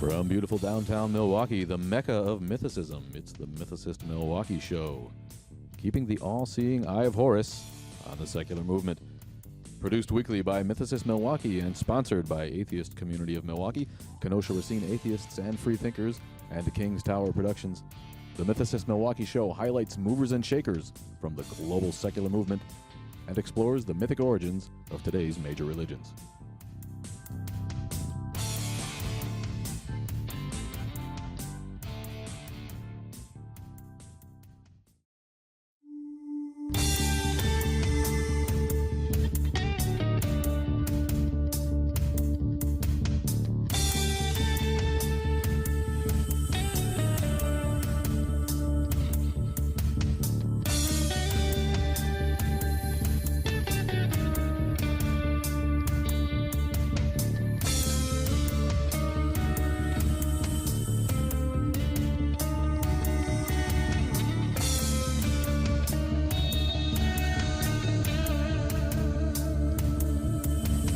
From beautiful downtown Milwaukee, the mecca of mythicism, it's the Mythicist Milwaukee Show. Keeping the all-seeing eye of Horus on the secular movement. Produced weekly by Mythicist Milwaukee and sponsored by Atheist Community of Milwaukee, Kenosha Racine Atheists and Freethinkers, and King's Tower Productions. The Mythicist Milwaukee Show highlights movers and shakers from the global secular movement and explores the mythic origins of today's major religions.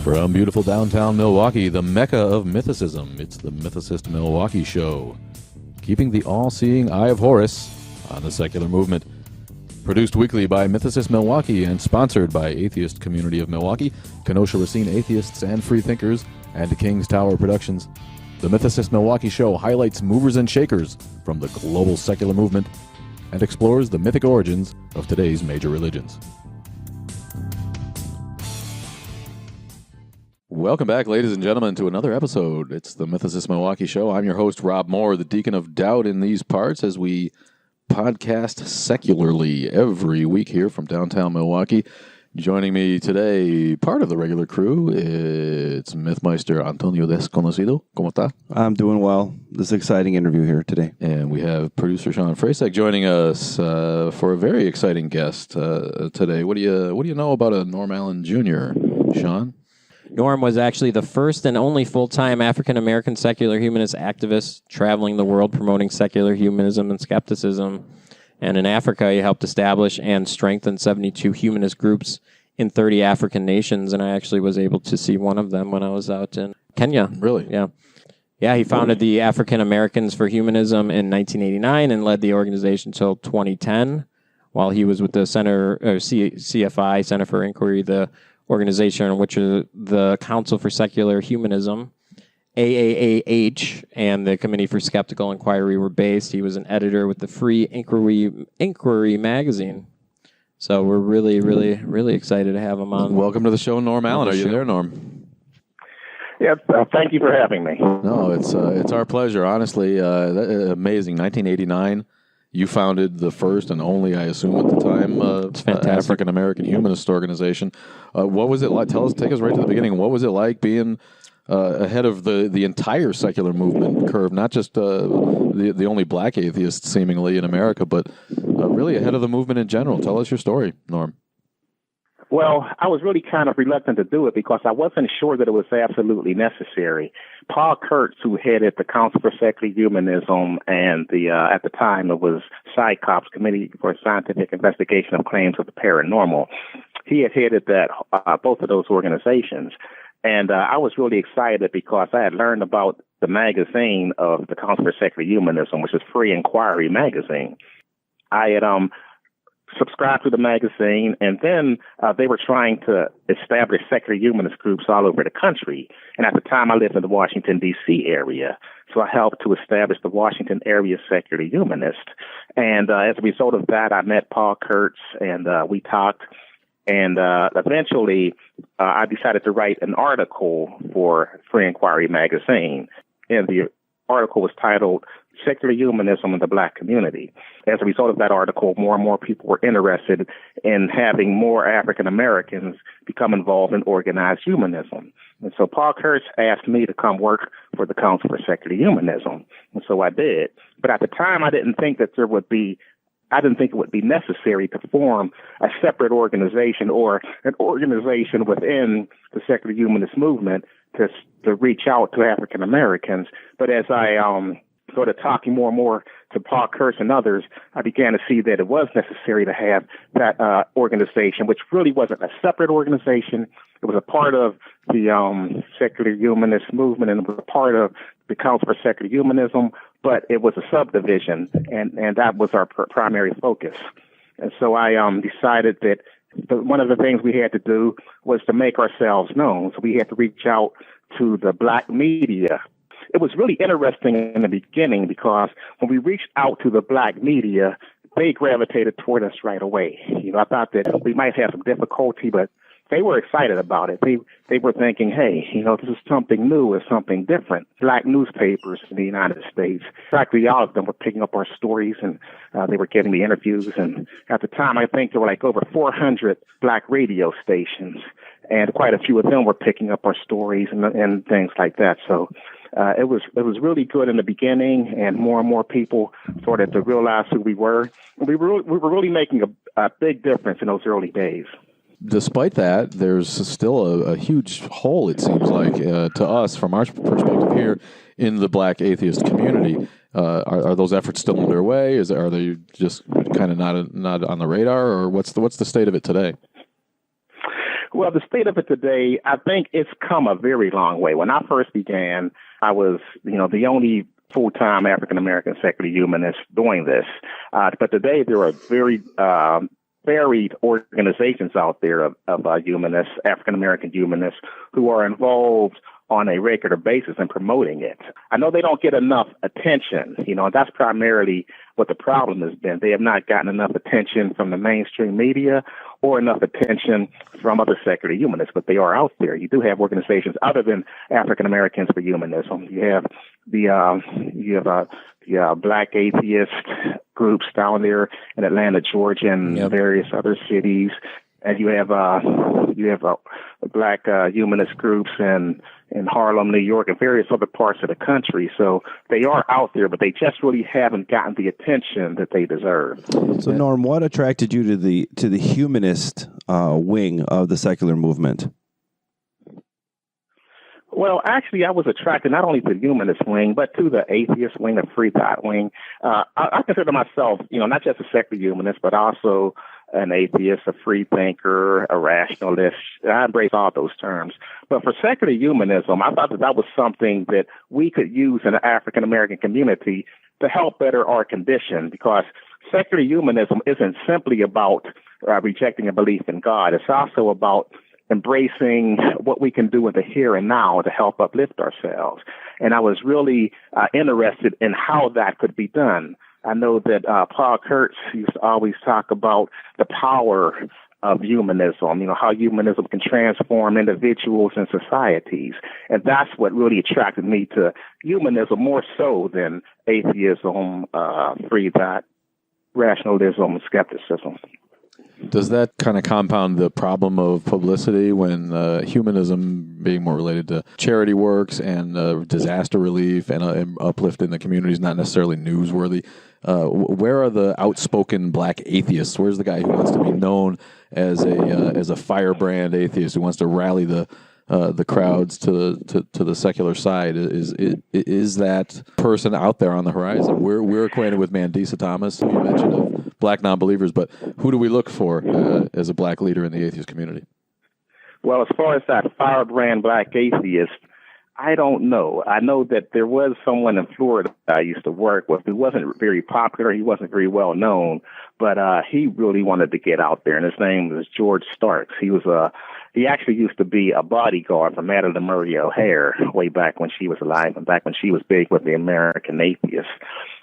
From beautiful downtown Milwaukee, the mecca of mythicism, it's the Mythicist Milwaukee Show. Keeping the all-seeing eye of Horus on the secular movement. Produced weekly by Mythicist Milwaukee and sponsored by Atheist Community of Milwaukee, Kenosha Racine Atheists and Freethinkers, and King's Tower Productions. The Mythicist Milwaukee Show highlights movers and shakers from the global secular movement and explores the mythic origins of today's major religions. Welcome back, ladies and gentlemen, to another episode. It's the Mythicist Milwaukee Show. I'm your host, Rob Moore, the Deacon of Doubt in these parts, as we podcast secularly every week here from downtown Milwaukee. Joining me today, part of the regular crew, it's Mythmeister Antonio Desconocido. ¿Cómo está? I'm doing well. This is an exciting interview here today. And we have producer Sean Frasek joining us for a very exciting guest today. What do you know about a Norm Allen Jr., Sean? Norm was actually the first and only full-time African-American secular humanist activist traveling the world promoting secular humanism and skepticism. And in Africa, he helped establish and strengthen 72 humanist groups in 30 African nations. And I actually was able to see one of them when I was out in Kenya. Really? Yeah. Yeah, he founded the African Americans for Humanism in 1989 and led the organization until 2010 while he was with the CFI, Center for Inquiry, the organization, which is the Council for Secular Humanism, AAH, and the Committee for Skeptical Inquiry were based. He was an editor with the Free Inquiry magazine. So we're really, really, really excited to have him on. Welcome to the show, Norm Allen. Are you there, Norm? Yes, thank you for having me. No, it's our pleasure. Honestly, amazing. 1989. You founded the first and only, I assume at the time, African American Humanist organization. What was it like? Take us right to the beginning. What was it like being ahead of the entire secular movement curve? Not just the only black atheist seemingly in America, but really ahead of the movement in general. Tell us your story, Norm. Well, I was really kind of reluctant to do it because I wasn't sure that it was absolutely necessary. Paul Kurtz, who headed the Council for Secular Humanism and at the time it was CSICOPS, Committee for Scientific Investigation of Claims of the Paranormal, he had headed both of those organizations. And I was really excited because I had learned about the magazine of the Council for Secular Humanism, which is Free Inquiry magazine. I had subscribed to the magazine, and then they were trying to establish secular humanist groups all over the country. And at the time, I lived in the Washington, D.C. area, so I helped to establish the Washington area secular humanist. And as a result of that, I met Paul Kurtz, and we talked. And eventually, I decided to write an article for Free Inquiry magazine, and the article was titled Secular Humanism in the Black Community. As a result of that article, more and more people were interested in having more African Americans become involved in organized humanism. And so Paul Kurtz asked me to come work for the Council for Secular Humanism. And so I did. But at the time, I didn't think it would be necessary to form a separate organization or an organization within the secular humanist movement to reach out to African Americans. But as I started talking more and more to Paul Kurtz and others, I began to see that it was necessary to have that organization, which really wasn't a separate organization. It was a part of the Secular Humanist movement, and it was a part of the Council for Secular Humanism, but it was a subdivision, and that was our primary focus. And so I decided that one of the things we had to do was to make ourselves known. So we had to reach out to the black media. It was really interesting in the beginning because when we reached out to the black media, they gravitated toward us right away. I thought that we might have some difficulty, but they were excited about it. They were thinking, hey, this is something new, it's something different. Black newspapers in the United States, practically all of them were picking up our stories, and they were getting the interviews. And at the time, I think there were like over 400 black radio stations, and quite a few of them were picking up our stories and things like that. So it was really good in the beginning, and more people started to realize who we were. And we were really making a big difference in those early days. Despite that, there's still a huge hole, it seems like, to us, from our perspective here, in the black atheist community. Are those efforts still underway? Are they just kind of not on the radar, or what's the state of it today? Well, the state of it today, I think it's come a very long way. When I first began, I was, the only full-time African-American secular humanist doing this. But today there are very varied organizations out there of humanists, African-American humanists, who are involved on a regular basis in promoting it. I know they don't get enough attention, and that's primarily what the problem has been. They have not gotten enough attention from the mainstream media or enough attention from other secular humanists, but they are out there. You do have organizations other than African Americans for Humanism. You have the black atheist groups down there in Atlanta, Georgia, and various other cities. And you have black humanist groups in Harlem, New York, and various other parts of the country. So they are out there, but they just really haven't gotten the attention that they deserve. So, Norm, what attracted you to the humanist wing of the secular movement? Well, actually, I was attracted not only to the humanist wing, but to the atheist wing, the free thought wing. I consider myself, not just a secular humanist, but also an atheist, a free thinker, a rationalist. I embrace all those terms. But for secular humanism, I thought that was something that we could use in the African-American community to help better our condition, because secular humanism isn't simply about rejecting a belief in God. It's also about embracing what we can do in the here and now to help uplift ourselves. And I was really interested in how that could be done. I know that Paul Kurtz used to always talk about the power of humanism, how humanism can transform individuals and societies. And that's what really attracted me to humanism more so than atheism, free thought, rationalism, and skepticism. Does that kind of compound the problem of publicity when humanism being more related to charity works and disaster relief and uplift in the community is not necessarily newsworthy? Where are the outspoken black atheists? Where's the guy who wants to be known as a firebrand atheist who wants to rally the crowds to the secular side? Is that person out there on the horizon? We're acquainted with Mandisa Thomas, who you mentioned, of black non-believers, but who do we look for as a black leader in the atheist community? Well, as far as that firebrand black atheist, I don't know. I know that there was someone in Florida I used to work with who wasn't very popular. He wasn't very well known, but he really wanted to get out there, and his name was George Starks. He actually used to be a bodyguard for Madalyn Murray O'Hair way back when she was alive and back when she was big with the American Atheists.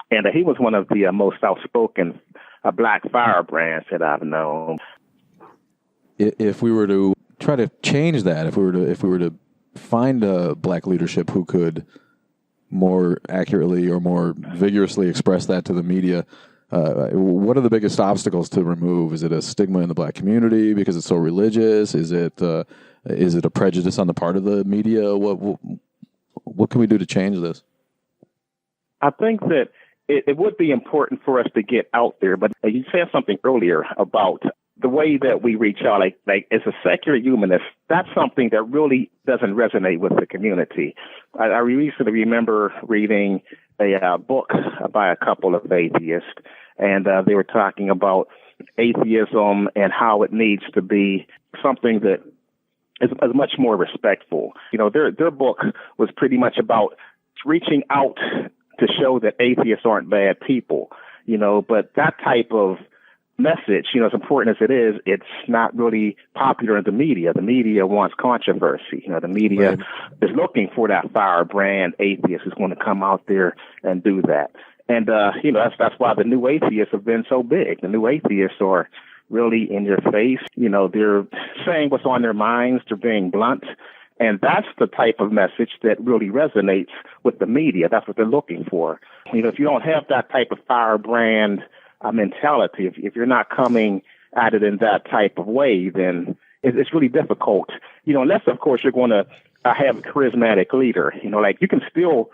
And he was one of the most outspoken black firebrands that I've known. If we were to try to change that, if we were to find a black leadership who could more accurately or more vigorously express that to the media, what are the biggest obstacles to remove? Is it a stigma in the black community because it's so religious? Is it a prejudice on the part of the media? What can we do to change this? I think that it would be important for us to get out there, but you said something earlier about the way that we reach out, like as a secular humanist, that's something that really doesn't resonate with the community. I recently remember reading a book by a couple of atheists, and they were talking about atheism and how it needs to be something that is much more respectful. You know, their book was pretty much about reaching out to show that atheists aren't bad people, you know, but that type of message, you know, as important as it is, it's not really popular in the media. The media wants controversy. You know, the media is looking for that firebrand atheist who's going to come out there and do that. And, you know, that's why the new atheists have been so big. The new atheists are really in your face. You know, they're saying what's on their minds. They're being blunt. And that's the type of message that really resonates with the media. That's what they're looking for. You know, if you don't have that type of firebrand mentality, if you're not coming at it in that type of way, then it's really difficult. You know, unless, of course, you're going to have a charismatic leader. You know, like you can still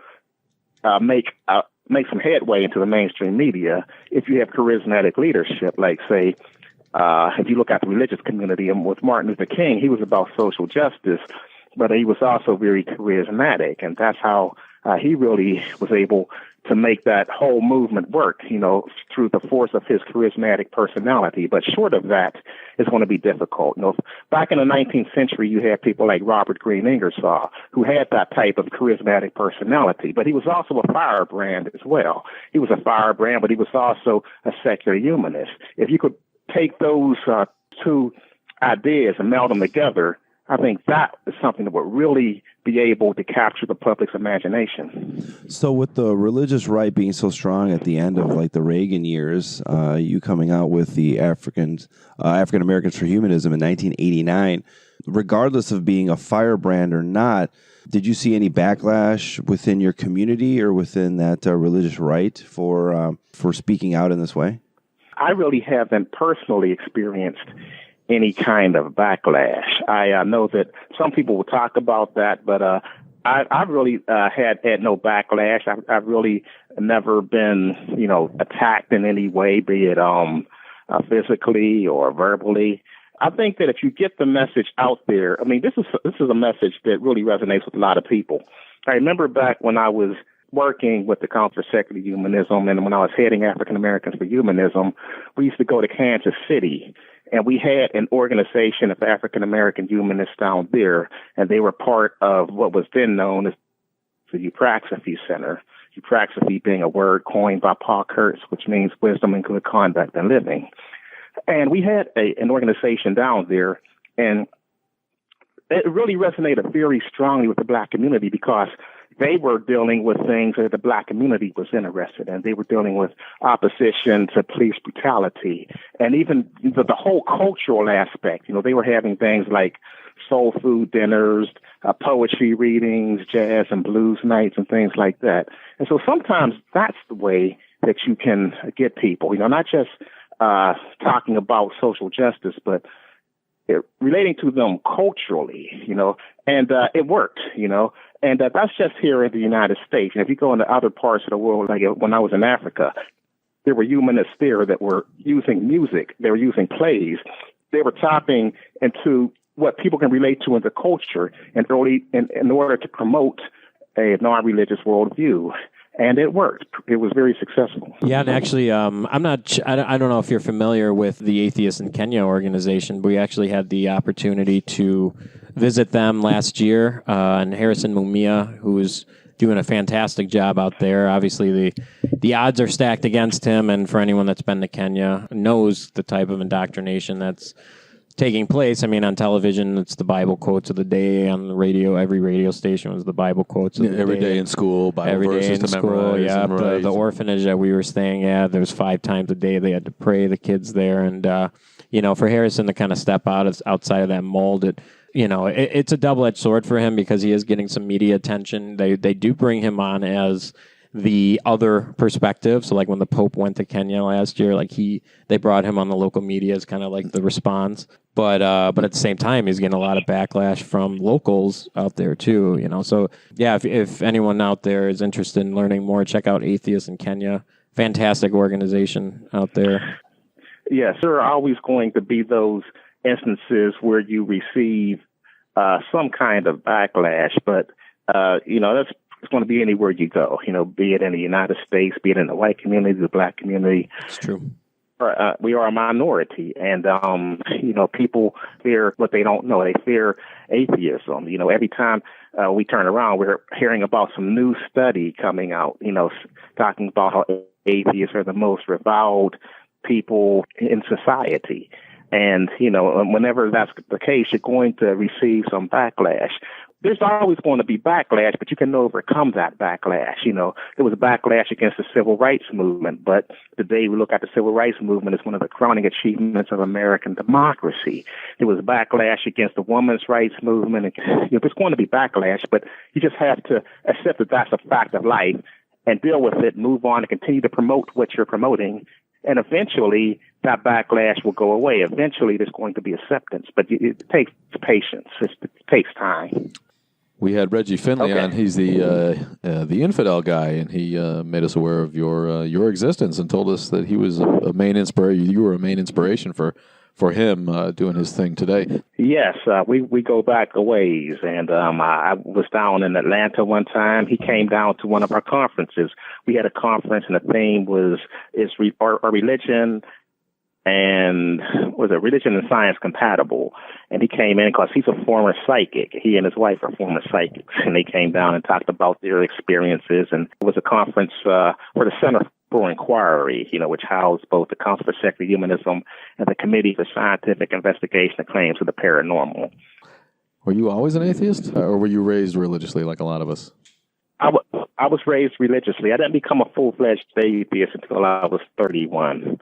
make some headway into the mainstream media if you have charismatic leadership. Like, say, if you look at the religious community, and with Martin Luther King, he was about social justice, but he was also very charismatic, and that's how he really was able to make that whole movement work, you know, through the force of his charismatic personality. But short of that, it's going to be difficult. You know, back in the 19th century, you had people like Robert Greene Ingersoll, who had that type of charismatic personality, but he was also a firebrand as well. He was a firebrand, but he was also a secular humanist. If you could take those two ideas and meld them together, I think that is something that would really be able to capture the public's imagination. So with the religious right being so strong at the end of like the Reagan years, you coming out with the African Americans for Humanism in 1989, regardless of being a firebrand or not, did you see any backlash within your community or within that religious right for speaking out in this way? I really haven't personally experienced any kind of backlash. I know that some people will talk about that, but I've really had no backlash. I've really never been, you know, attacked in any way, be it physically or verbally. I think that if you get the message out there, I mean, this is a message that really resonates with a lot of people. I remember back when I was working with the Council for Secular Humanism, and when I was heading African Americans for Humanism, we used to go to Kansas City, and we had an organization of African American humanists down there, and they were part of what was then known as the Eupraxiphy Center. Eupraxiphy being a word coined by Paul Kurtz, which means wisdom and good conduct in living. And we had an organization down there, and it really resonated very strongly with the Black community because they were dealing with things that the Black community was interested in. They were dealing with opposition to police brutality and even the whole cultural aspect. You know, they were having things like soul food dinners, poetry readings, jazz and blues nights and things like that. And so sometimes that's the way that you can get people, you know, not just talking about social justice, but relating to them culturally, you know, and it worked, you know. And that's just here in the United States. And if you go into other parts of the world, like when I was in Africa, there were humanists there that were using music. They were using plays. They were tapping into what people can relate to in the culture in order to promote a non-religious worldview. And it worked. It was very successful. Yeah, and actually, I don't know if you're familiar with the Atheists in Kenya organization, but we actually had the opportunity to visit them last year, and Harrison Mumia, who is doing a fantastic job out there. Obviously, the odds are stacked against him, and for anyone that's been to Kenya knows the type of indoctrination that's taking place. I mean, on television, it's the Bible quotes of the day. On the radio, every radio station was the Bible quotes of the day. Every day in school, Bible verses to memorize. Yeah, the orphanage that we were staying at, there was 5 times a day they had to pray, the kids there. And, you know, for Harrison to kind of step outside of that mold, it's a double-edged sword for him because he is getting some media attention. They do bring him on as the other perspective. So like when the Pope went to Kenya last year, like they brought him on the local media as kind of like the response. But at the same time, he's getting a lot of backlash from locals out there too, you know. So yeah, if anyone out there is interested in learning more, check out Atheists in Kenya. Fantastic organization out there. Yes, there are always going to be those instances where you receive some kind of backlash, but that's it's going to be anywhere you go. Be it in the United States, be it in the white community, the black community. It's true. We are a minority, and people fear what they don't know. They fear atheism. Every time we turn around, we're hearing about some new study coming out. Talking about how atheists are the most reviled people in society. And, whenever that's the case, you're going to receive some backlash. There's always going to be backlash, but you can overcome that backlash. There was a backlash against the civil rights movement, but today we look at the civil rights movement as one of the crowning achievements of American democracy. There was a backlash against the women's rights movement. And, there's going to be backlash, but you just have to accept that that's a fact of life and deal with it, move on, and continue to promote what you're promoting. And eventually, that backlash will go away. Eventually, there's going to be acceptance, but it takes patience. It takes time. We had Reggie Finley on. He's the infidel guy, and he made us aware of your existence and told us that he was a main inspiration. You were a main inspiration for him doing his thing today. Yes, we go back a ways, and I was down in Atlanta one time. He came down to one of our conferences. We had a conference, and the theme was are religion and was it religion and science compatible? And he came in because he's a former psychic. He and his wife are former psychics, and they came down and talked about their experiences. And it was a conference for the Center for Inquiry, which housed both the Council for Secular Humanism and the Committee for Scientific Investigation of Claims of the Paranormal. Were you always an atheist, or were you raised religiously like a lot of us? I was raised religiously. I didn't become a full-fledged atheist until I was 31.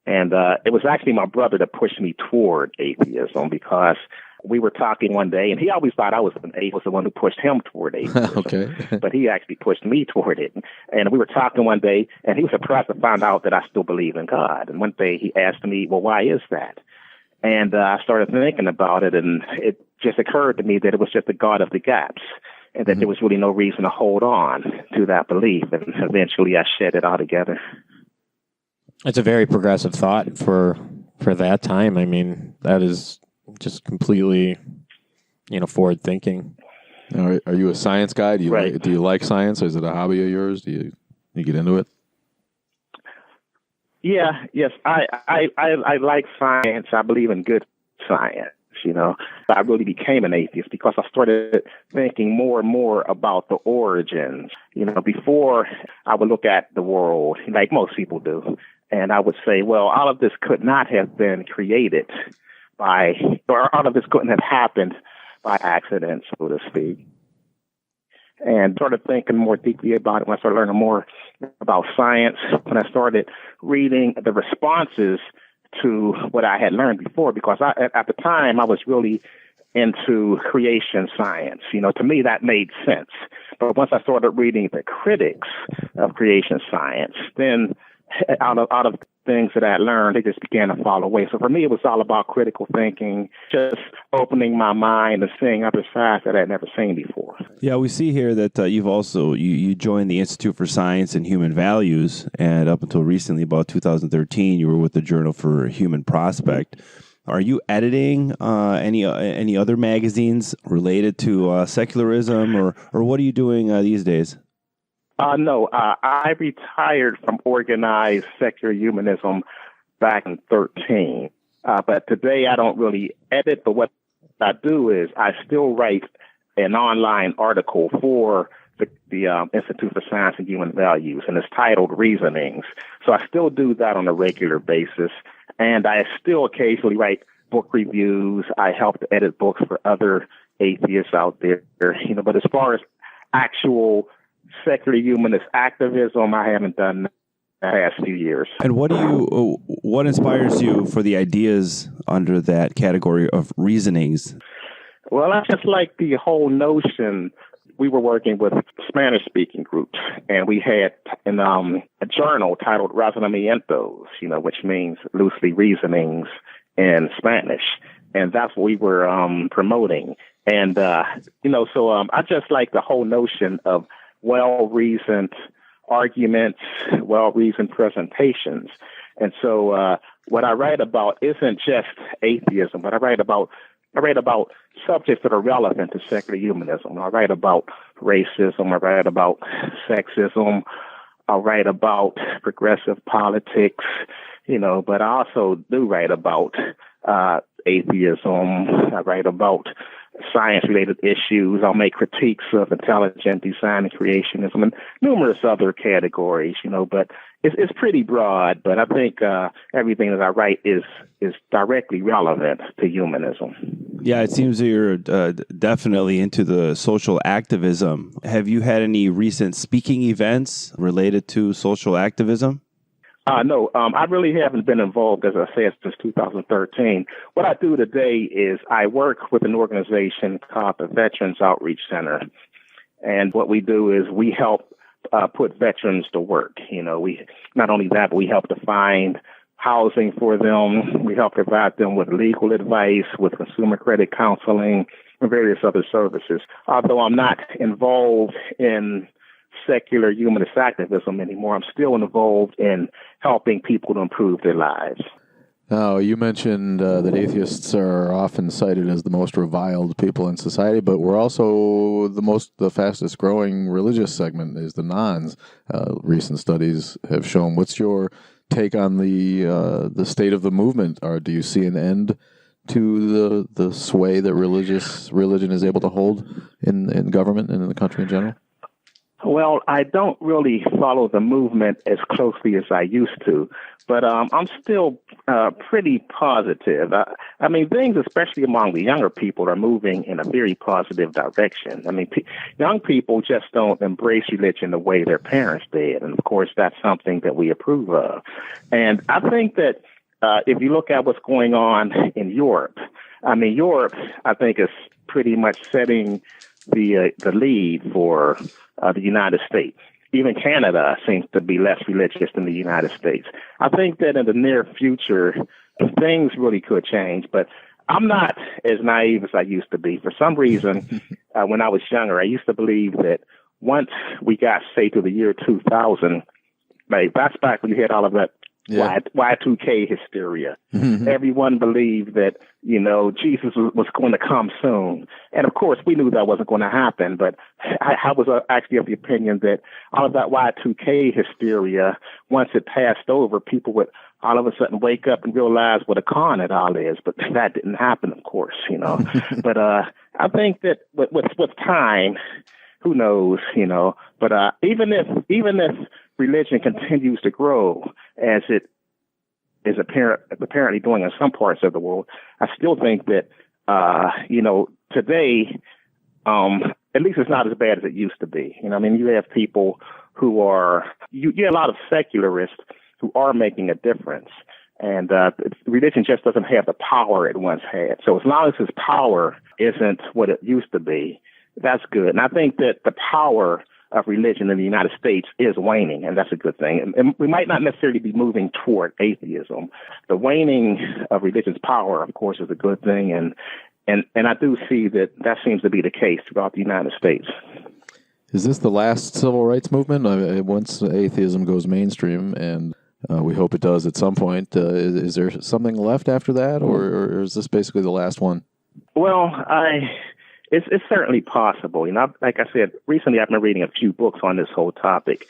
And it was actually my brother that pushed me toward atheism, because we were talking one day, and he always thought I was an atheist, was the one who pushed him toward atheism. Okay. But he actually pushed me toward it. And we were talking one day, and he was surprised to find out that I still believe in God. And one day he asked me, well, why is that? And I started thinking about it, and it just occurred to me that it was just the God of the gaps, and that there was really no reason to hold on to that belief. And eventually I shed it altogether. It's a very progressive thought for that time. I mean, that is just completely, forward thinking. Are you a science guy? Do Right. you like science? Is it a hobby of yours? Do you get into it? Yeah, yes, I like science. I believe in good science. I really became an atheist because I started thinking more and more about the origins. Before I would look at the world like most people do, and I would say, well, all of this could not have been created or all of this couldn't have happened by accident, so to speak. And started thinking more deeply about it when I started learning more about science, when I started reading the responses to what I had learned before, because at the time I was really into creation science. To me that made sense. But once I started reading the critics of creation science, then out of things that I learned, they just began to fall away. So for me, it was all about critical thinking, just opening my mind and seeing other sides that I had never seen before. Yeah, we see here that you've also you joined the Institute for Science and Human Values, and up until recently, about 2013, you were with the Journal for Human Prospect. Are you editing any other magazines related to secularism, or what are you doing these days? No, I retired from organized secular humanism back in 2013. But today I don't really edit, but what I do is I still write an online article for the Institute for Science and Human Values, and it's titled Reasonings. So I still do that on a regular basis, and I still occasionally write book reviews. I help to edit books for other atheists out there, but as far as actual secular humanist activism, I haven't done the past few years. And what inspires you for the ideas under that category of reasonings? Well, I just like the whole notion. We were working with Spanish-speaking groups, and we had a journal titled Razonamientos, which means loosely reasonings in Spanish, and that's what we were promoting. And so I just like the whole notion of well-reasoned arguments, well-reasoned presentations. And so what I write about isn't just atheism, but I write about subjects that are relevant to secular humanism. I write about racism. I write about sexism. I write about progressive politics, but I also do write about atheism. I write about science-related issues. I'll make critiques of intelligent design and creationism and numerous other categories, but it's pretty broad. But I think everything that I write is directly relevant to humanism. Yeah, it seems that you're definitely into the social activism. Have you had any recent speaking events related to social activism? No, I really haven't been involved, as I said, since 2013. What I do today is I work with an organization called the Veterans Outreach Center. And what we do is we help put veterans to work. We not only that, but we help to find housing for them. We help provide them with legal advice, with consumer credit counseling, and various other services. Although I'm not involved in secular humanist activism anymore, I'm still involved in helping people to improve their lives. Now, you mentioned that atheists are often cited as the most reviled people in society, but we're also the fastest growing religious segment is the nones. Recent studies have shown. What's your take on the state of the movement? Or do you see an end to the sway that religion is able to hold in government and in the country in general? Well, I don't really follow the movement as closely as I used to, but I'm still pretty positive. I mean, things, especially among the younger people, are moving in a very positive direction. I mean, young people just don't embrace religion the way their parents did, and of course, that's something that we approve of. And I think that if you look at what's going on in Europe, I mean, Europe, I think, is pretty much setting the lead for the United States. Even Canada seems to be less religious than the United States. I think that in the near future, things really could change, but I'm not as naive as I used to be. For some reason, when I was younger, I used to believe that once we got, say, to the year 2000, like that's back when you had all of that Y2K hysteria. Mm-hmm. Everyone believed that, Jesus was going to come soon. And of course, we knew that wasn't going to happen. But I was actually of the opinion that all of that Y2K hysteria, once it passed over, people would all of a sudden wake up and realize what a con it all is. But that didn't happen, of course, But I think that with time, who knows, But even if religion continues to grow as it is apparently doing in some parts of the world, I still think that, today, at least it's not as bad as it used to be. I mean, you have people who are, you have a lot of secularists who are making a difference. And religion just doesn't have the power it once had. So as long as its power isn't what it used to be, that's good. And I think that the power of religion in the United States is waning, and that's a good thing. And we might not necessarily be moving toward atheism. The waning of religion's power, of course, is a good thing, and I do see that seems to be the case throughout the United States. Is this the last civil rights movement? Once atheism goes mainstream, and we hope it does at some point, is there something left after that, or is this basically the last one? Well, It's certainly possible. Like I said, recently I've been reading a few books on this whole topic.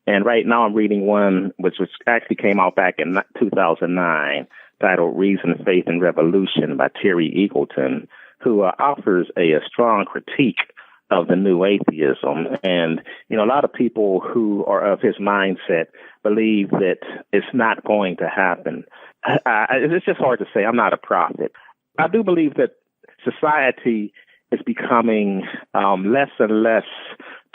And right now I'm reading one which actually came out back in 2009, titled Reason, Faith, and Revolution by Terry Eagleton, who offers a strong critique of the new atheism. And, a lot of people who are of his mindset believe that it's not going to happen. It's just hard to say. I'm not a prophet. I do believe that society is becoming less and less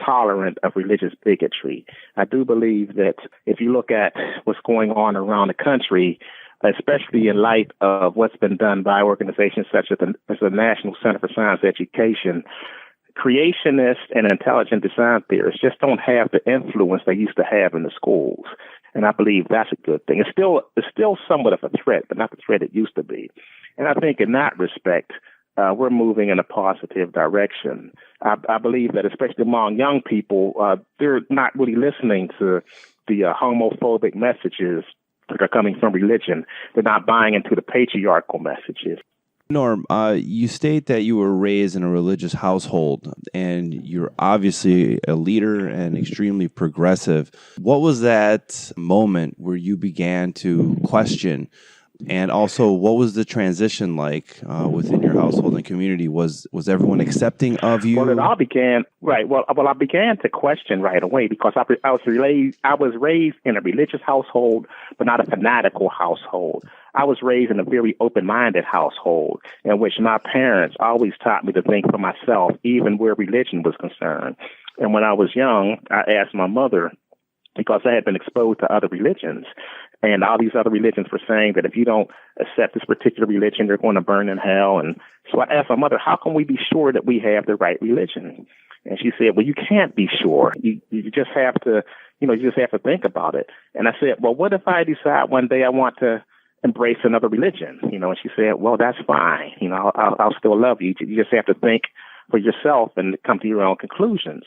tolerant of religious bigotry. I do believe that if you look at what's going on around the country, especially in light of what's been done by organizations such as the National Center for Science Education, creationists and intelligent design theorists just don't have the influence they used to have in the schools. And I believe that's a good thing. It's still somewhat of a threat, but not the threat it used to be. And I think in that respect, we're moving in a positive direction. I believe that especially among young people, they're not really listening to the homophobic messages that are coming from religion. They're not buying into the patriarchal messages. Norm, you state that you were raised in a religious household, and you're obviously a leader and extremely progressive. What was that moment where you began to question? And also, what was the transition like within your household and community? Was everyone accepting of you? Well, it all began right. Well, I began to question right away because I was raised in a religious household, but not a fanatical household. I was raised in a very open-minded household in which my parents always taught me to think for myself, even where religion was concerned. And when I was young, I asked my mother, because I had been exposed to other religions, and all these other religions were saying that if you don't accept this particular religion, you're going to burn in hell. And so I asked my mother, how can we be sure that we have the right religion? And she said, well, you can't be sure. You just have to, you just have to think about it. And I said, well, what if I decide one day I want to embrace another religion? And she said, well, that's fine. I'll still love you. You just have to think for yourself and come to your own conclusions.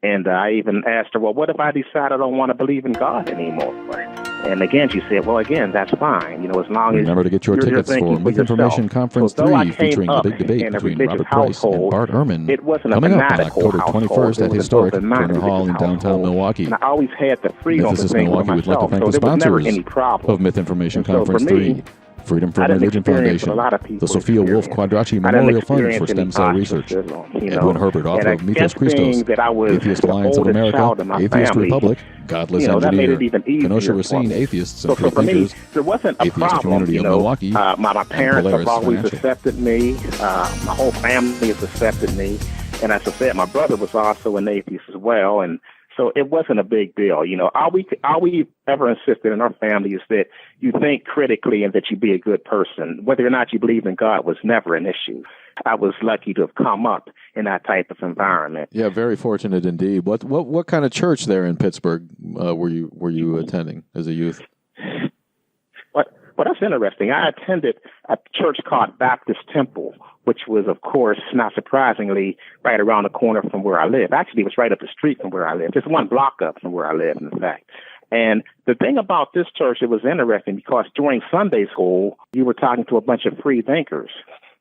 And I even asked her, well, what if I decide I don't want to believe in God anymore? And again, she said, well, again, that's fine. As long as remember to get your tickets for Myth Conference 3 featuring the big debate between Robert Price and Bart Ehrman. It wasn't coming up on fanatical October 21st at historic Turner Hall in downtown Milwaukee. And I always had the freedom to Mythicist think for Milwaukee would like to myself, thank so the there was never sponsors any problem. of Myth Information And so Conference for me, 3. Freedom from I didn't Religion experience Foundation, what a lot of people the Sophia Wolf experience. Quadracci I didn't Memorial Fund for experience Stem any Cell Research, ostracism, Edwin Herbert, author of and Mythos I guess being Christos, that I was Atheist the Alliance of oldest America, child in my Atheist family, Republic, Godless that made Engineer, it even easier Kenosha for Racine me. Atheists So and Free for me, Thinkers, there wasn't a Atheist problem. Community of Milwaukee, my parents Polaris have always Financial. accepted me. My whole family has accepted me. And as I said, my brother was also an atheist as well. And so it wasn't a big deal. All we ever insisted in our family is that you think critically and that you be a good person. Whether or not you believe in God was never an issue. I was lucky to have come up in that type of environment. Yeah, very fortunate indeed. What kind of church there in Pittsburgh were you attending as a youth? Well, that's interesting. I attended a church called Baptist Temple, which was, of course, not surprisingly, right around the corner from where I live. Actually, it was right up the street from where I live, just one block up from where I live, in fact. And the thing about this church, it was interesting because during Sunday school, you were talking to a bunch of free thinkers.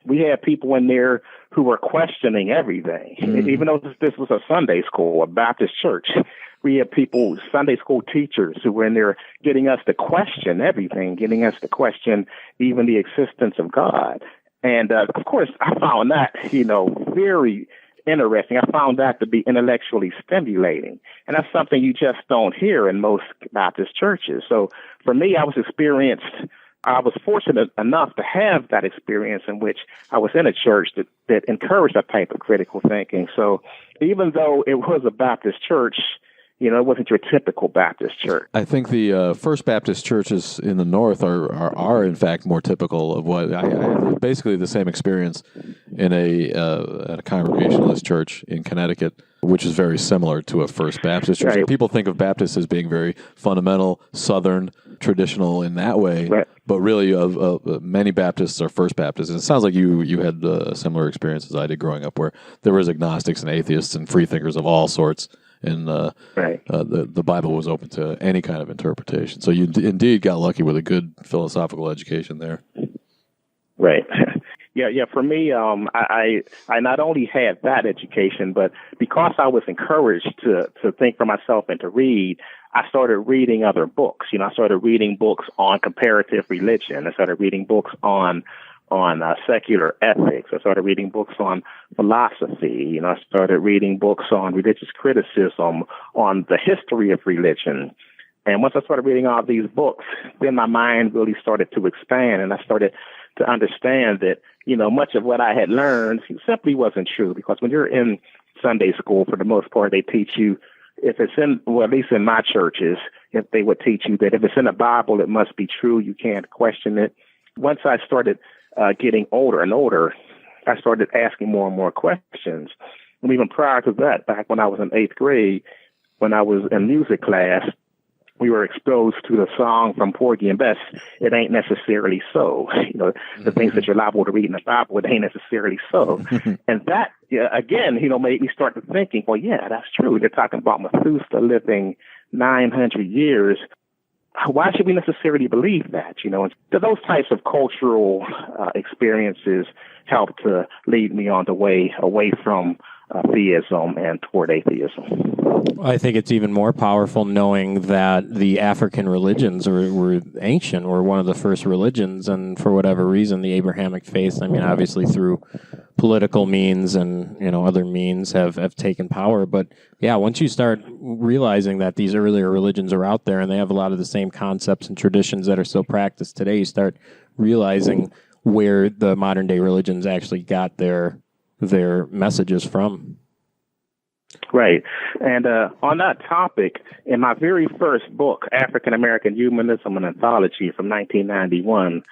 We had people in there who were questioning everything. Mm-hmm. Even though this was a Sunday school, a Baptist church, we had people, Sunday school teachers, who were in there getting us to question everything, getting us to question even the existence of God. And, of course, I found that, very interesting. I found that to be intellectually stimulating. And that's something you just don't hear in most Baptist churches. So for me, I was fortunate enough to have that experience in which I was in a church that encouraged that type of critical thinking. So even though it was a Baptist church, it wasn't your typical Baptist church. I think the First Baptist churches in the North are in fact more typical of what I basically the same experience in at a Congregationalist church in Connecticut, which is very similar to a First Baptist church. Right. People think of Baptists as being very fundamental, Southern, traditional in that way, right. But really, many Baptists are First Baptists. And it sounds like you had a similar experience as I did growing up, where there was agnostics and atheists and free thinkers of all sorts. And the Bible was open to any kind of interpretation. So you indeed got lucky with a good philosophical education there. Right. Yeah. For me, I not only had that education, but because I was encouraged to think for myself and to read, I started reading other books. I started reading books on comparative religion. I started reading books on secular ethics. I started reading books on philosophy. I started reading books on religious criticism, on the history of religion. And once I started reading all these books, then my mind really started to expand, and I started to understand that, much of what I had learned simply wasn't true. Because when you're in Sunday school, for the most part, they teach you, if it's at least in my churches, if they would teach you that if it's in the Bible, it must be true. You can't question it. Once I started getting older and older, I started asking more and more questions. And even prior to that, back when I was in 8th grade, when I was in music class, we were exposed to the song from Porgy and Bess, "It Ain't Necessarily So." The things that you're liable to read in the Bible, it ain't necessarily so. And that, again, made me start to thinking, well, yeah, that's true. They're talking about Methuselah living 900 years. why should we necessarily believe that? And those types of cultural experiences help to lead me on the way away from theism and toward atheism. I think it's even more powerful knowing that the African religions were ancient, were one of the first religions, and for whatever reason, the Abrahamic faith, obviously through political means and other means have taken power. But yeah, once you start realizing that these earlier religions are out there and they have a lot of the same concepts and traditions that are still practiced today, you start realizing where the modern day religions actually got their messages from. Right. And on that topic, in my very first book, African American Humanism, an Anthology from 1991,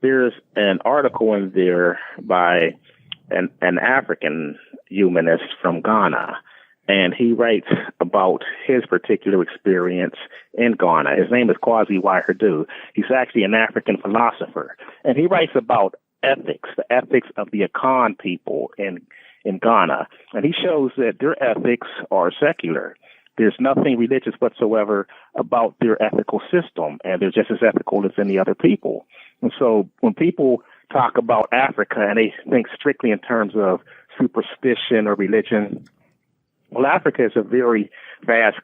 there's an article in there by an African humanist from Ghana. And he writes about his particular experience in Ghana. His name is Kwasi Wiredu. He's actually an African philosopher. And he writes about ethics, the ethics of the Akan people in Ghana. And he shows that their ethics are secular. There's nothing religious whatsoever about their ethical system, and they're just as ethical as any other people. And so when people talk about Africa and they think strictly in terms of superstition or religion, well, Africa is a very vast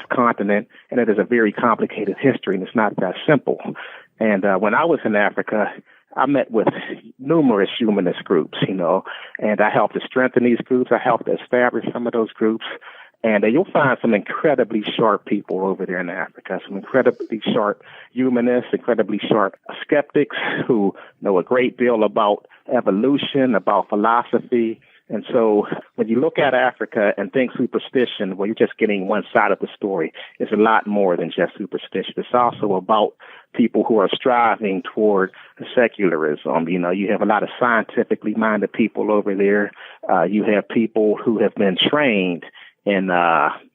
continent, and it is a very complicated history, and it's not that simple. And when I was in Africa, I met with numerous humanist groups, and I helped to strengthen these groups. I helped to establish some of those groups. And you'll find some incredibly sharp people over there in Africa, some incredibly sharp humanists, incredibly sharp skeptics who know a great deal about evolution, about philosophy. And so when you look at Africa and think superstition, well, you're just getting one side of the story. It's a lot more than just superstition. It's also about people who are striving toward secularism. You have a lot of scientifically minded people over there. You have people who have been trained in,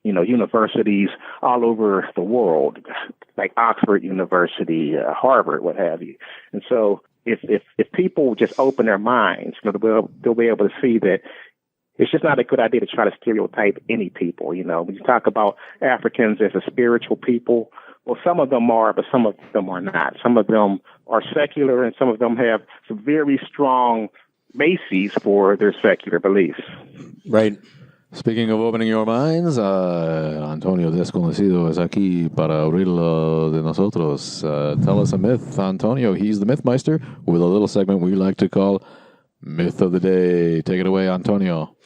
universities all over the world, like Oxford University, Harvard, what have you. And so if people just open their minds, they'll be able to see that it's just not a good idea to try to stereotype any people. When you talk about Africans as a spiritual people, well, some of them are, but some of them are not. Some of them are secular, and some of them have some very strong bases for their secular beliefs. Right. Speaking of opening your minds, Antonio Desconocido es aquí para abrirlo de nosotros. Tell us a myth, Antonio. He's the Mythmeister with a little segment we like to call Myth of the Day. Take it away, Antonio.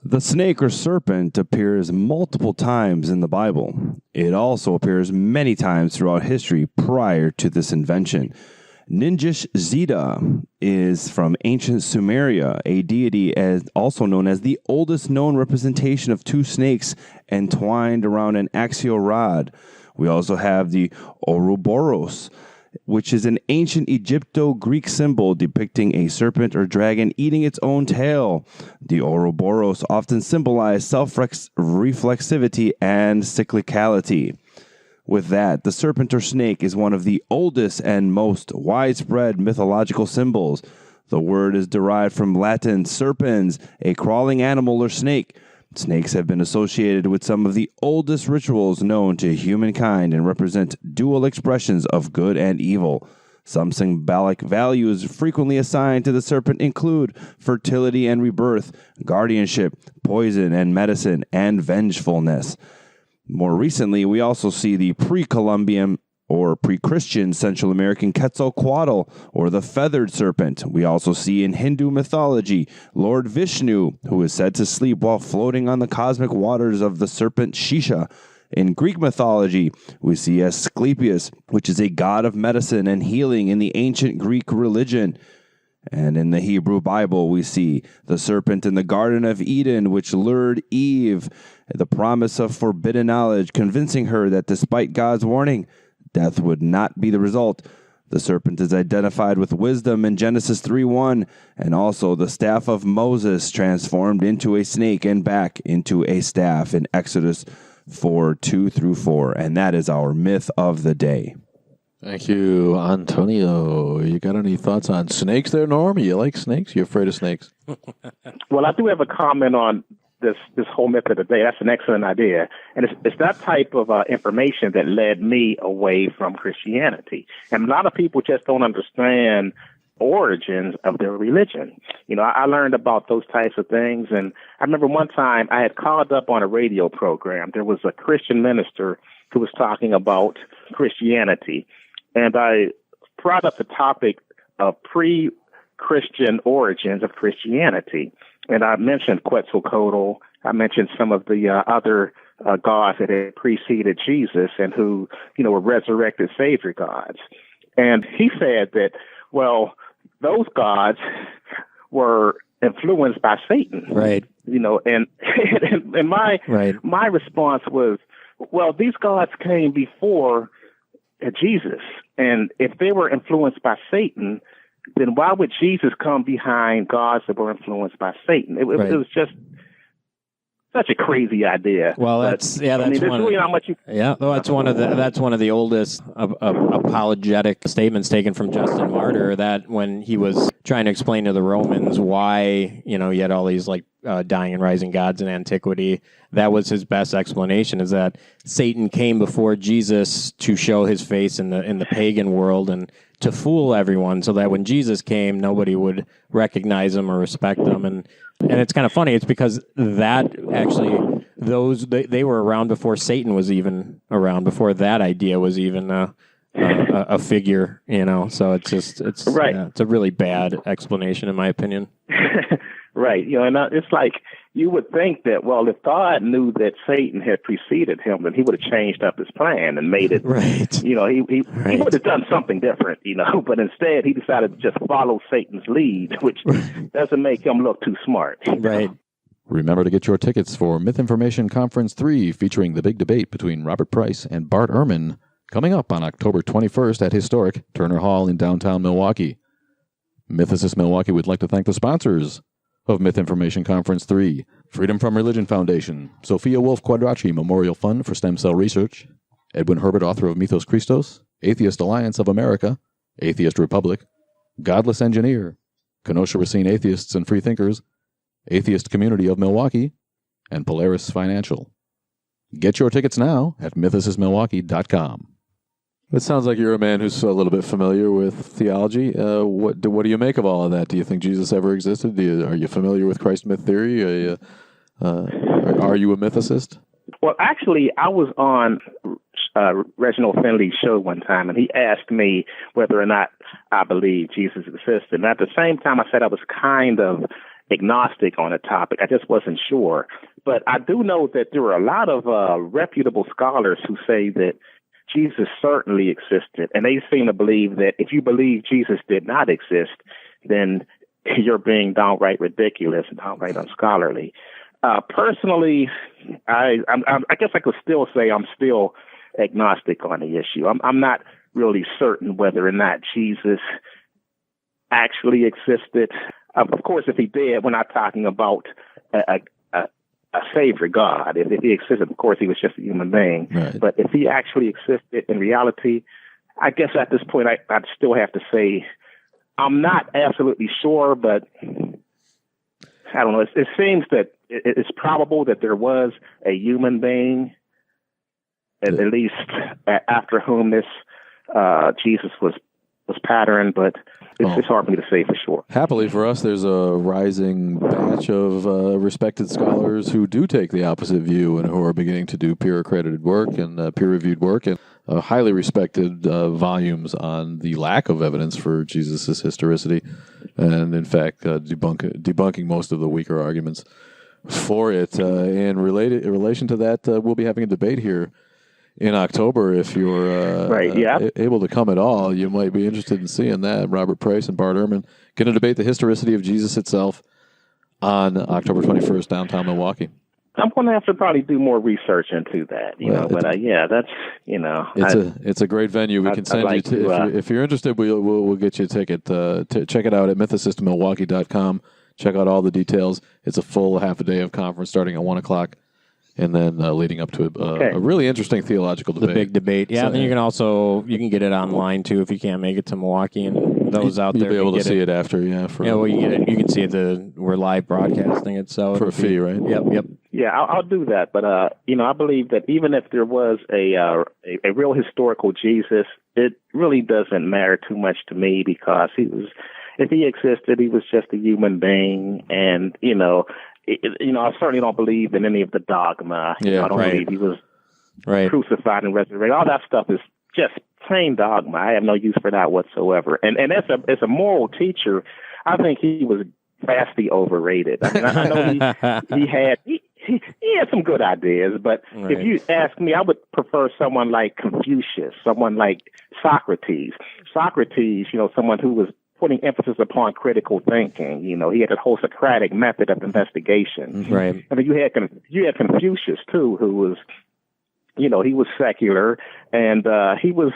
The snake or serpent appears multiple times in the Bible. It also appears many times throughout history prior to this invention. Ningish Zeta is from ancient Sumeria, a deity also known as the oldest known representation of two snakes entwined around an axial rod. We also have the Ouroboros, which is an ancient Egypto-Greek symbol depicting a serpent or dragon eating its own tail. The Ouroboros often symbolize self-reflexivity and cyclicality. With that, the serpent or snake is one of the oldest and most widespread mythological symbols. The word is derived from Latin serpens, a crawling animal or snake. Snakes have been associated with some of the oldest rituals known to humankind and represent dual expressions of good and evil. Some symbolic values frequently assigned to the serpent include fertility and rebirth, guardianship, poison and medicine, and vengefulness. More recently, we also see the pre-Columbian or pre-Christian Central American Quetzalcoatl, or the feathered serpent. We also see in Hindu mythology Lord Vishnu, who is said to sleep while floating on the cosmic waters of the serpent Shisha. In Greek mythology, we see Asclepius, which is a god of medicine and healing in the ancient Greek religion. And in the Hebrew Bible, we see the serpent in the Garden of Eden, which lured Eve, the promise of forbidden knowledge, convincing her that despite God's warning, death would not be the result. The serpent is identified with wisdom in Genesis 3:1, and also the staff of Moses transformed into a snake and back into a staff in Exodus 4:2-4. And that is our myth of the day. Thank you, Antonio. You got any thoughts on snakes there, Norm? You like snakes? You afraid of snakes? Well, I do have a comment on this whole myth of the day. That's an excellent idea. And it's that type of information that led me away from Christianity. And a lot of people just don't understand origins of their religion. You know, I learned about those types of things. And I remember one time I had called up on a radio program. There was a Christian minister who was talking about Christianity. And I brought up the topic of pre-Christian origins of Christianity. And I mentioned Quetzalcoatl. I mentioned some of the other gods that had preceded Jesus and who, you know, were resurrected Savior gods. And he said that, well, those gods were influenced by Satan. Right. You know, and my response was, well, these gods came before Jesus. And if they were influenced by Satan, then why would Jesus come behind gods that were influenced by Satan? It was just such a crazy idea. Well, that's one of the oldest apologetic statements taken from Justin Martyr, that when he was trying to explain to the Romans why, you know, you had all these like dying and rising gods in antiquity, that was his best explanation, is that Satan came before Jesus to show his face in the pagan world and to fool everyone, so that when Jesus came, nobody would recognize him or respect him. And it's kind of funny. It's because that actually, they were around before Satan was even around, before that idea was even a figure, you know. So it's right. It's a really bad explanation, in my opinion. Right. You know, and it's like, you would think that, well, if God knew that Satan had preceded him, then he would have changed up his plan and made it, right. You know, he would have done something different, you know, but instead he decided to just follow Satan's lead, which doesn't make him look too smart. Right. Remember to get your tickets for Myth Information Conference 3, featuring the big debate between Robert Price and Bart Ehrman, coming up on October 21st at historic Turner Hall in downtown Milwaukee. Mythicist Milwaukee would like to thank the sponsors of Myth Information Conference 3, Freedom from Religion Foundation, Sophia Wolf Quadracci Memorial Fund for Stem Cell Research, Edwin Herbert, author of Mythos Christos, Atheist Alliance of America, Atheist Republic, Godless Engineer, Kenosha Racine Atheists and Freethinkers, Atheist Community of Milwaukee, and Polaris Financial. Get your tickets now at mythicistmilwaukee.com. It sounds like you're a man who's a little bit familiar with theology. What do you make of all of that? Do you think Jesus ever existed? Are you familiar with Christ myth theory? Are you a mythicist? Well, actually, I was on Reginald Finley's show one time, and he asked me whether or not I believe Jesus existed. And at the same time, I said I was kind of agnostic on the topic. I just wasn't sure. But I do know that there are a lot of reputable scholars who say that Jesus certainly existed, and they seem to believe that if you believe Jesus did not exist, then you're being downright ridiculous and downright unscholarly. Personally, I guess I could still say I'm still agnostic on the issue. I'm not really certain whether or not Jesus actually existed. Of course, if he did, we're not talking about a savior God. If he existed, of course, he was just a human being. Right. But if he actually existed in reality, I guess at this point, I'd still have to say I'm not absolutely sure, but I don't know. It seems that it's probable that there was a human being, at least after whom this Jesus was patterned, but it's hard for me to say for sure. Happily for us, there's a rising batch of respected scholars who do take the opposite view and who are beginning to do peer-accredited work and peer-reviewed work and highly respected volumes on the lack of evidence for Jesus' historicity, and in fact debunking most of the weaker arguments for it. In relation to that, we'll be having a debate here in October. If you're able to come at all, you might be interested in seeing that. Robert Price and Bart Ehrman going to debate the historicity of Jesus itself on October 21st, downtown Milwaukee. I'm going to have to probably do more research into that, that's, it's a great venue. We can send you to, if you're interested, we'll get you a ticket. Check it out at mythicistmilwaukee.com. Check out all the details. It's a full half a day of conference starting at 1 o'clock. And then leading up to a really interesting theological debate. The big debate. Yeah, so, and then you can get it online, too, if you can't make it to Milwaukee. And those out You'll there be able to get see it after, yeah. well, you can see it. We're live broadcasting it, so For a fee, right? Yep. Yeah, I'll do that. But I believe that even if there was a real historical Jesus, it really doesn't matter too much to me, because if he existed, he was just a human being, and I certainly don't believe in any of the dogma. Yeah, I don't believe he was crucified and resurrected. All that stuff is just plain dogma. I have no use for that whatsoever. And as a moral teacher, I think he was vastly overrated. I mean, I know he had some good ideas, but if you ask me, I would prefer someone like Confucius, someone like Socrates. Socrates, someone who was putting emphasis upon critical thinking. He had a whole Socratic method of investigation. Right. I mean, you had Confucius too, who was, he was secular, and he was,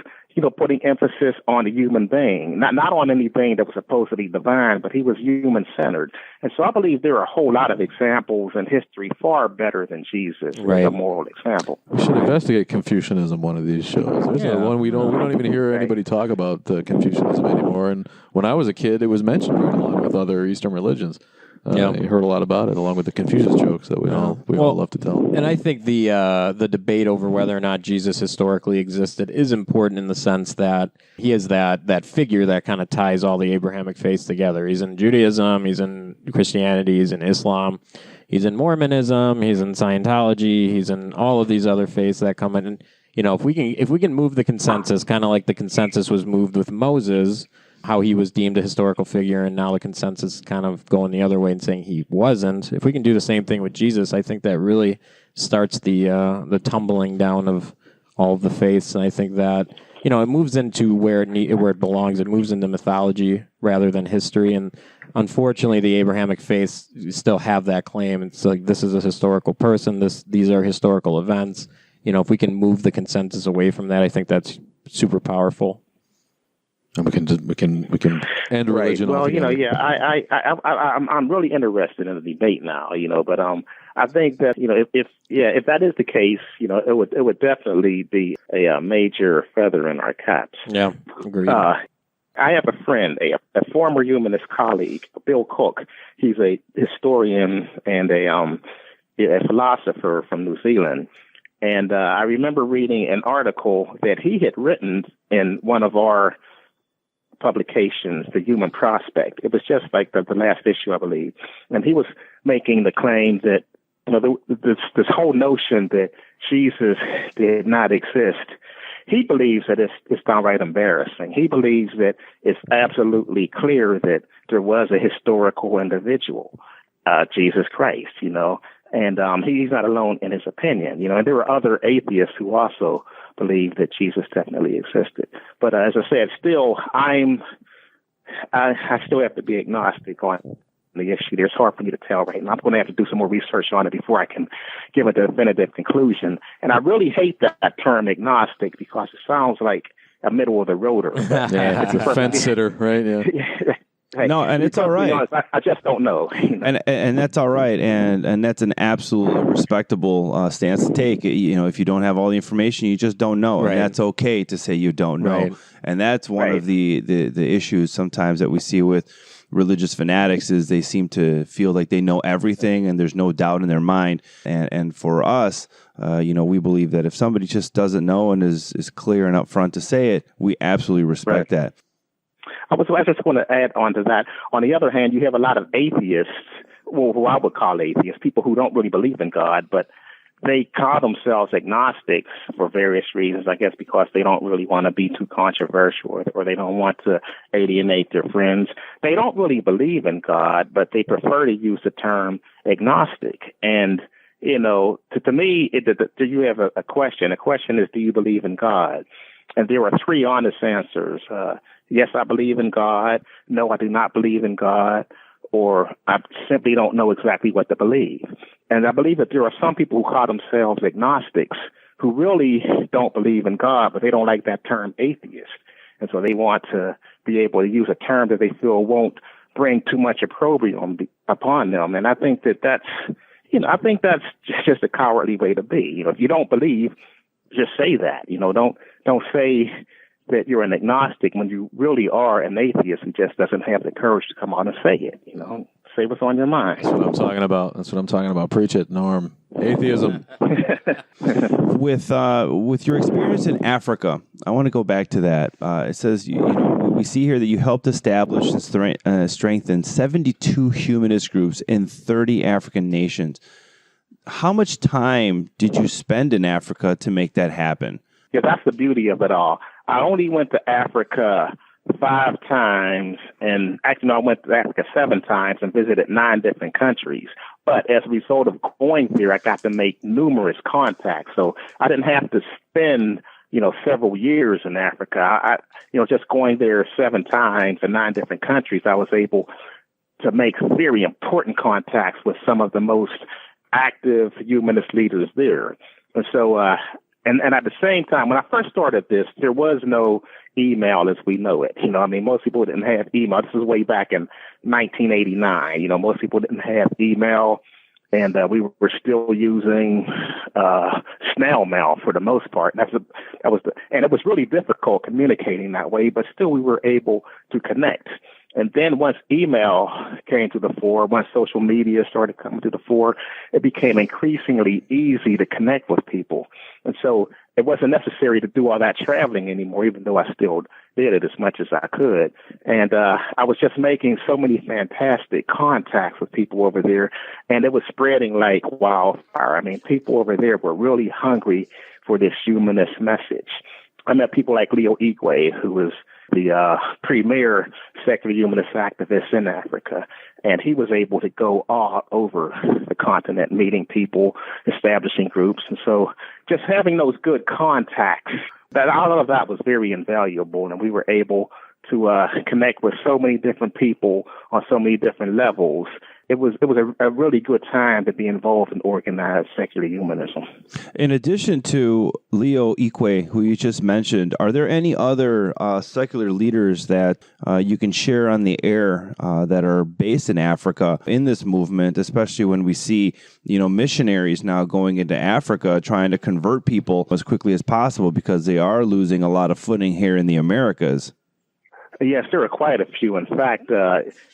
putting emphasis on the human being, not on anything that was supposedly divine, but he was human-centered. And so I believe there are a whole lot of examples in history far better than Jesus as a moral example. We should investigate Confucianism one of these shows. There's one we don't even hear anybody talk about Confucianism anymore. And when I was a kid, it was mentioned right along with other Eastern religions. You heard a lot about it, along with the Confucius jokes that we all love to tell. And I think the debate over whether or not Jesus historically existed is important in the sense that he is that figure that kind of ties all the Abrahamic faiths together. He's in Judaism, he's in Christianity, he's in Islam, he's in Mormonism, he's in Scientology, he's in all of these other faiths that come in. And, if we can move the consensus, kind of like the consensus was moved with Moses, how he was deemed a historical figure, and now the consensus kind of going the other way and saying he wasn't. If we can do the same thing with Jesus, I think that really starts the tumbling down of all of the faiths. And I think that it moves into where it belongs. It moves into mythology rather than history. And unfortunately, the Abrahamic faiths still have that claim. It's like, this is a historical person. These are historical events. If we can move the consensus away from that, I think that's super powerful. And we can end religion. Well, altogether. I'm really interested in the debate now, but I think that if that is the case, it would definitely be a major feather in our caps. Yeah, agreed. I have a friend, a former humanist colleague, Bill Cook. He's a historian and a philosopher from New Zealand. And I remember reading an article that he had written in one of our publications, The Human Prospect. It was just like the last issue, I believe. And he was making the claim that, this whole notion that Jesus did not exist, he believes that it's downright embarrassing. He believes that it's absolutely clear that there was a historical individual, Jesus Christ, and he's not alone in his opinion, and there were other atheists who also believe that Jesus definitely existed. But as I said, still, I still have to be agnostic on the issue. It's hard for me to tell right now. I'm going to have to do some more research on it before I can give a definitive conclusion. And I really hate that term agnostic, because it sounds like a middle of the roader. Yeah, it's a fence sitter, right? Yeah. Hey, no, and it's all right. Honest, I just don't know. And that's all right, and that's an absolutely respectable stance to take. If you don't have all the information, you just don't know, and that's okay to say you don't know. Right. And that's one of the issues sometimes that we see with religious fanatics, is they seem to feel like they know everything, and there's no doubt in their mind. And for us, we believe that if somebody just doesn't know and is clear and upfront to say it, we absolutely respect that. I just want to add on to that. On the other hand, you have a lot of atheists, who I would call atheists, people who don't really believe in God, but they call themselves agnostics for various reasons, I guess because they don't really want to be too controversial, or they don't want to alienate their friends. They don't really believe in God, but they prefer to use the term agnostic. And, to me, do you have a question? A question is, do you believe in God? And there are three honest answers. Yes, I believe in God. No, I do not believe in God. Or I simply don't know exactly what to believe. And I believe that there are some people who call themselves agnostics who really don't believe in God, but they don't like that term atheist. And so they want to be able to use a term that they feel won't bring too much opprobrium upon them. And I think that's just a cowardly way to be. If you don't believe, just say that. Don't say that you're an agnostic when you really are an atheist and just doesn't have the courage to come out and say it. Say what's on your mind. That's what I'm talking about. Preach it, Norm. Atheism. With your experience in Africa, I want to go back to that. It says we see here that you helped establish and strengthen 72 humanist groups in 30 African nations. How much time did you spend in Africa to make that happen? Yeah, that's the beauty of it all. I only went to Africa 5 times, and actually, I went to Africa 7 times and visited 9 different countries. But as a result of going there, I got to make numerous contacts. So I didn't have to spend, several years in Africa. I just going there 7 times in 9 different countries, I was able to make very important contacts with some of the most active humanist leaders there. And so, and at the same time, when I first started this, there was no email as we know it. Most people didn't have email. This was way back in 1989. Most people didn't have email, and we were still using snail mail for the most part. And and it was really difficult communicating that way, but still we were able to connect. And then once email came to the fore, once social media started coming to the fore, it became increasingly easy to connect with people. And so it wasn't necessary to do all that traveling anymore, even though I still did it as much as I could. And I was just making so many fantastic contacts with people over there, and it was spreading like wildfire. People over there were really hungry for this humanist message. I met people like Leo Igwe, who was the premier secular humanist activist in Africa, and he was able to go all over the continent, meeting people, establishing groups. And so just having those good contacts, all of that was very invaluable, and we were able to connect with so many different people on so many different levels. It was a really good time to be involved in organized secular humanism. In addition to Leo Igwe, who you just mentioned, are there any other secular leaders that you can share on the air that are based in Africa in this movement, especially when we see missionaries now going into Africa trying to convert people as quickly as possible because they are losing a lot of footing here in the Americas? Yes, there are quite a few. In fact,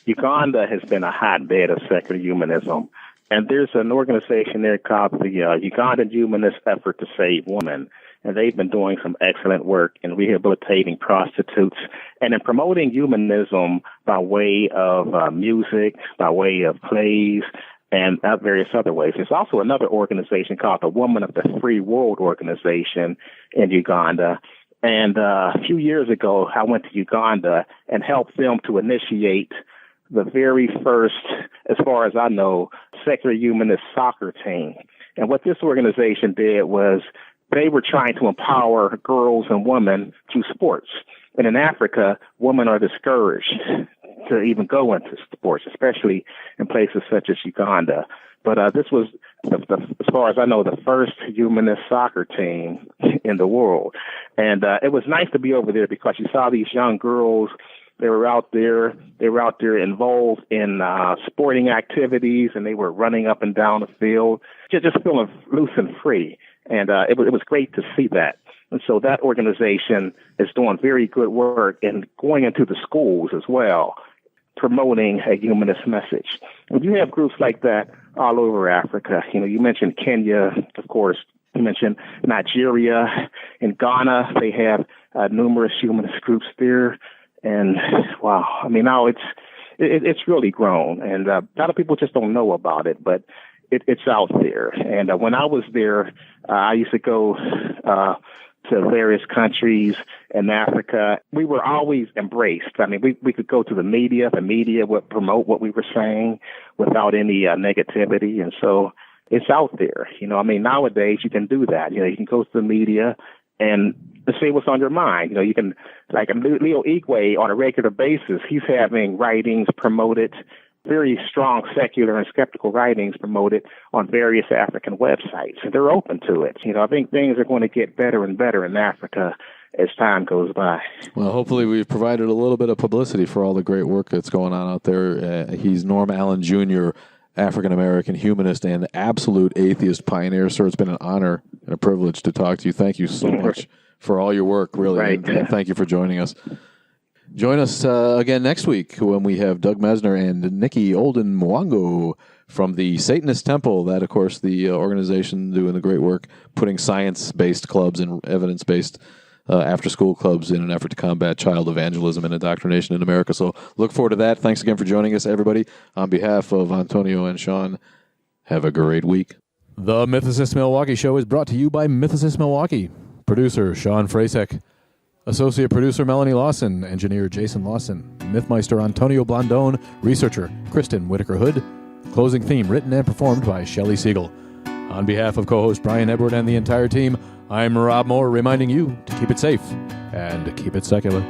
Uganda has been a hotbed of secular humanism. And there's an organization there called the Ugandan Humanist Effort to Save Women. And they've been doing some excellent work in rehabilitating prostitutes and in promoting humanism by way of music, by way of plays, and various other ways. There's also another organization called the Woman of the Free World Organization in Uganda. And a few years ago, I went to Uganda and helped them to initiate the very first, as far as I know, secular humanist soccer team. And what this organization did was they were trying to empower girls and women through sports. And in Africa, women are discouraged to even go into sports, especially in places such as Uganda. But this was, as far as I know, the first humanist soccer team in the world. And it was nice to be over there because you saw these young girls. They were out there involved in sporting activities, and they were running up and down the field, just feeling loose and free. And it was great to see that. And so that organization is doing very good work and going into the schools as well, promoting a humanist message. And you have groups like that all over Africa. You mentioned Kenya, of course. You mentioned Nigeria. In Ghana, they have numerous humanist groups there. And wow, now it's really grown. And a lot of people just don't know about it, but it's out there. And when I was there, I used to go to various countries in Africa. We were always embraced. We could go to the media. The media would promote what we were saying without any negativity. And so it's out there. Nowadays you can do that. You can go to the media and say what's on your mind. You can, like Leo Igwe on a regular basis, he's having writings promoted, very strong secular and skeptical writings promoted on various African websites, and they're open to it. I think things are going to get better and better in Africa as time goes by. Well, hopefully we've provided a little bit of publicity for all the great work that's going on out there. He's Norm Allen Jr., African-American humanist and absolute atheist pioneer. Sir, it's been an honor and a privilege to talk to you. Thank you so much for all your work, really. Right. And thank you for joining us. Join us again next week when we have Doug Mesner and Nikki Olden Mwango from the Satanist Temple. That, of course, the organization doing the great work, putting science-based clubs and evidence-based after-school clubs in an effort to combat child evangelism and indoctrination in America. So look forward to that. Thanks again for joining us, everybody. On behalf of Antonio and Sean, have a great week. The Mythicist Milwaukee Show is brought to you by Mythicist Milwaukee. Producer Sean Frasek. Associate producer Melanie Lawson. Engineer Jason Lawson. Mythmeister Antonio Blandone. Researcher Kristen Whitaker-Hood. Closing theme written and performed by Shelley Siegel. On behalf of co-host Brian Edward and the entire team, I'm Rob Moore reminding you to keep it safe and keep it secular.